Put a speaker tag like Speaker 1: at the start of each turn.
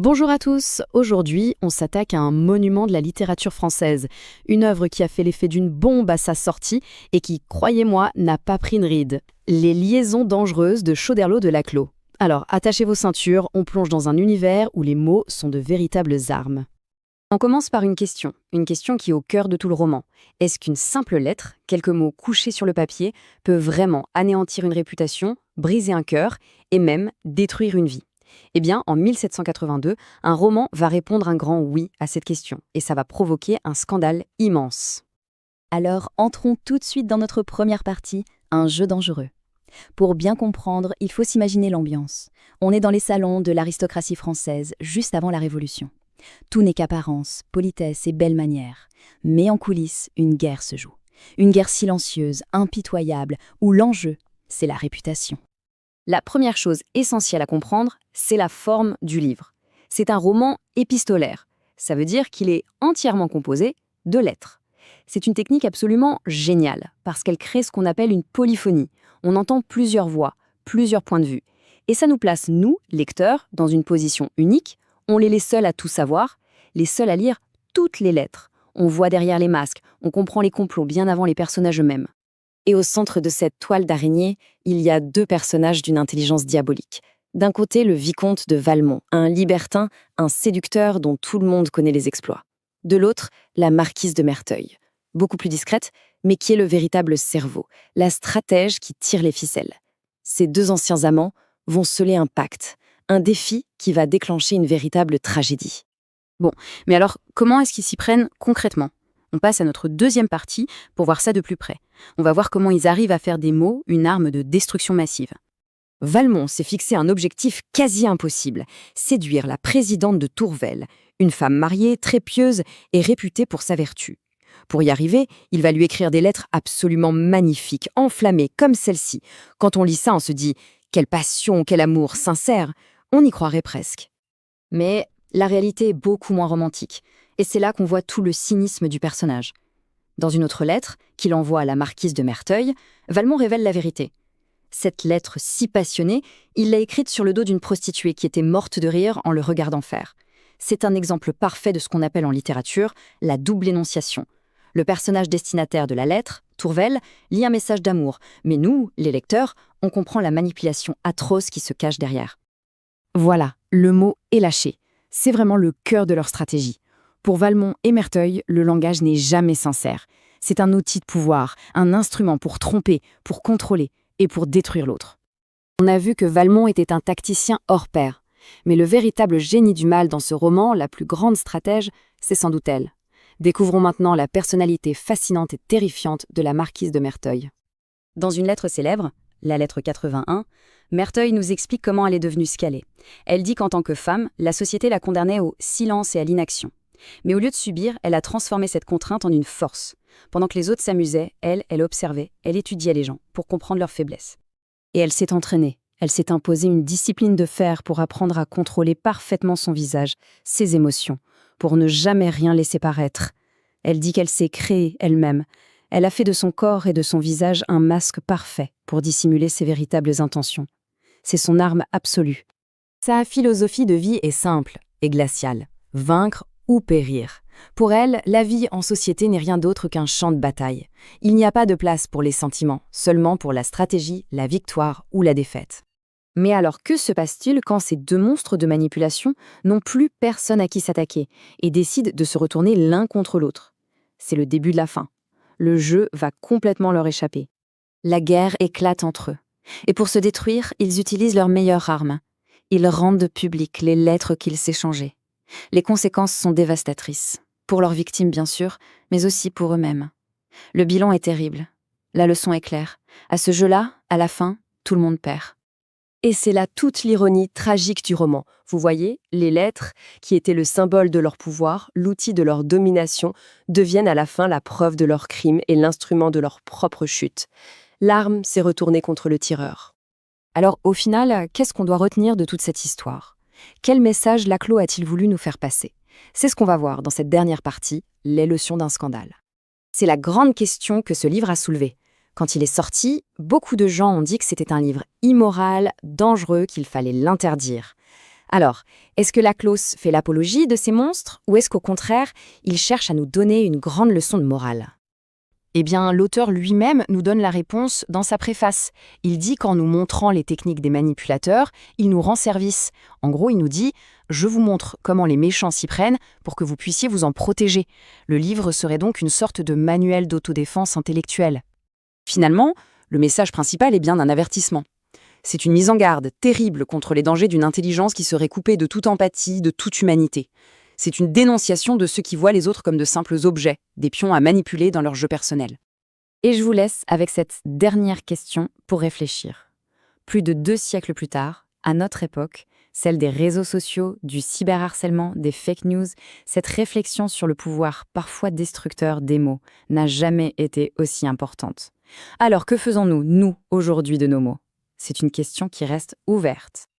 Speaker 1: Bonjour à tous, aujourd'hui on s'attaque à un monument de la littérature française, une œuvre qui a fait l'effet d'une bombe à sa sortie et qui, croyez-moi, n'a pas pris une ride. Les liaisons dangereuses de Choderlos de Laclos. Alors, attachez vos ceintures, on plonge dans un univers où les mots sont de véritables armes. On commence par une question qui est au cœur de tout le roman. Est-ce qu'une simple lettre, quelques mots couchés sur le papier, peut vraiment anéantir une réputation, briser un cœur et même détruire une vie ? Eh bien, en 1782, un roman va répondre un grand oui à cette question, et ça va provoquer un scandale immense.
Speaker 2: Alors, entrons tout de suite dans notre première partie, un jeu dangereux. Pour bien comprendre, il faut s'imaginer l'ambiance. On est dans les salons de l'aristocratie française, juste avant la Révolution. Tout n'est qu'apparence, politesse et belles manières. Mais en coulisses, une guerre se joue. Une guerre silencieuse, impitoyable, où l'enjeu, c'est la réputation.
Speaker 1: La première chose essentielle à comprendre, c'est la forme du livre. C'est un roman épistolaire. Ça veut dire qu'il est entièrement composé de lettres. C'est une technique absolument géniale, parce qu'elle crée ce qu'on appelle une polyphonie. On entend plusieurs voix, plusieurs points de vue. Et ça nous place, nous, lecteurs, dans une position unique. On est les seuls à tout savoir, les seuls à lire toutes les lettres. On voit derrière les masques, on comprend les complots bien avant les personnages eux-mêmes. Et au centre de cette toile d'araignée, il y a deux personnages d'une intelligence diabolique. D'un côté, le vicomte de Valmont, un libertin, un séducteur dont tout le monde connaît les exploits. De l'autre, la marquise de Merteuil, beaucoup plus discrète, mais qui est le véritable cerveau, la stratège qui tire les ficelles. Ces deux anciens amants vont sceller un pacte, un défi qui va déclencher une véritable tragédie. Bon, mais alors, comment est-ce qu'ils s'y prennent concrètement ? On passe à notre deuxième partie pour voir ça de plus près. On va voir comment ils arrivent à faire des mots une arme de destruction massive. Valmont s'est fixé un objectif quasi impossible, séduire la présidente de Tourvel, une femme mariée, très pieuse et réputée pour sa vertu. Pour y arriver, il va lui écrire des lettres absolument magnifiques, enflammées comme celle-ci. Quand on lit ça, on se dit « quelle passion, quel amour sincère !» On y croirait presque. Mais la réalité est beaucoup moins romantique. Et c'est là qu'on voit tout le cynisme du personnage. Dans une autre lettre, qu'il envoie à la marquise de Merteuil, Valmont révèle la vérité. Cette lettre si passionnée, il l'a écrite sur le dos d'une prostituée qui était morte de rire en le regardant faire. C'est un exemple parfait de ce qu'on appelle en littérature la double énonciation. Le personnage destinataire de la lettre, Tourvel, lit un message d'amour, mais nous, les lecteurs, on comprend la manipulation atroce qui se cache derrière. Voilà, le mot est lâché. C'est vraiment le cœur de leur stratégie. Pour Valmont et Merteuil, le langage n'est jamais sincère. C'est un outil de pouvoir, un instrument pour tromper, pour contrôler et pour détruire l'autre. On a vu que Valmont était un tacticien hors pair. Mais le véritable génie du mal dans ce roman, la plus grande stratège, c'est sans doute elle. Découvrons maintenant la personnalité fascinante et terrifiante de la marquise de Merteuil. Dans une lettre célèbre, la lettre 81, Merteuil nous explique comment elle est devenue ce qu'elle est. Elle dit qu'en tant que femme, la société la condamnait au silence et à l'inaction. Mais au lieu de subir, elle a transformé cette contrainte en une force. Pendant que les autres s'amusaient, elle observait, elle étudiait les gens pour comprendre leurs faiblesses. Et elle s'est entraînée, elle s'est imposée une discipline de fer pour apprendre à contrôler parfaitement son visage, ses émotions, pour ne jamais rien laisser paraître. Elle dit qu'elle s'est créée elle-même. Elle a fait de son corps et de son visage un masque parfait pour dissimuler ses véritables intentions. C'est son arme absolue. Sa philosophie de vie est simple et glaciale. Vaincre ou périr. Pour elle, la vie en société n'est rien d'autre qu'un champ de bataille. Il n'y a pas de place pour les sentiments, seulement pour la stratégie, la victoire ou la défaite. Mais alors que se passe-t-il quand ces deux monstres de manipulation n'ont plus personne à qui s'attaquer et décident de se retourner l'un contre l'autre ? C'est le début de la fin. Le jeu va complètement leur échapper. La guerre éclate entre eux. Et pour se détruire, ils utilisent leur meilleure arme. Ils rendent publiques les lettres qu'ils s'échangeaient. Les conséquences sont dévastatrices. Pour leurs victimes, bien sûr, mais aussi pour eux-mêmes. Le bilan est terrible. La leçon est claire. À ce jeu-là, à la fin, tout le monde perd.
Speaker 3: Et c'est là toute l'ironie tragique du roman. Vous voyez, les lettres, qui étaient le symbole de leur pouvoir, l'outil de leur domination, deviennent à la fin la preuve de leur crime et l'instrument de leur propre chute. L'arme s'est retournée contre le tireur.
Speaker 1: Alors, au final, qu'est-ce qu'on doit retenir de toute cette histoire ? Quel message Laclos a-t-il voulu nous faire passer ? C'est ce qu'on va voir dans cette dernière partie, les leçons d'un scandale. C'est la grande question que ce livre a soulevée. Quand il est sorti, beaucoup de gens ont dit que c'était un livre immoral, dangereux, qu'il fallait l'interdire. Alors, est-ce que Laclos fait l'apologie de ces monstres ou est-ce qu'au contraire, il cherche à nous donner une grande leçon de morale? Eh bien, l'auteur lui-même nous donne la réponse dans sa préface. Il dit qu'en nous montrant les techniques des manipulateurs, il nous rend service. En gros, il nous dit « Je vous montre comment les méchants s'y prennent pour que vous puissiez vous en protéger ». Le livre serait donc une sorte de manuel d'autodéfense intellectuelle. Finalement, le message principal est bien un avertissement. C'est une mise en garde terrible contre les dangers d'une intelligence qui serait coupée de toute empathie, de toute humanité. C'est une dénonciation de ceux qui voient les autres comme de simples objets, des pions à manipuler dans leur jeu personnel.
Speaker 2: Et je vous laisse avec cette dernière question pour réfléchir. Plus de 2 siècles plus tard, à notre époque, celle des réseaux sociaux, du cyberharcèlement, des fake news, cette réflexion sur le pouvoir parfois destructeur des mots n'a jamais été aussi importante. Alors que faisons-nous, nous, aujourd'hui, de nos mots? C'est une question qui reste ouverte.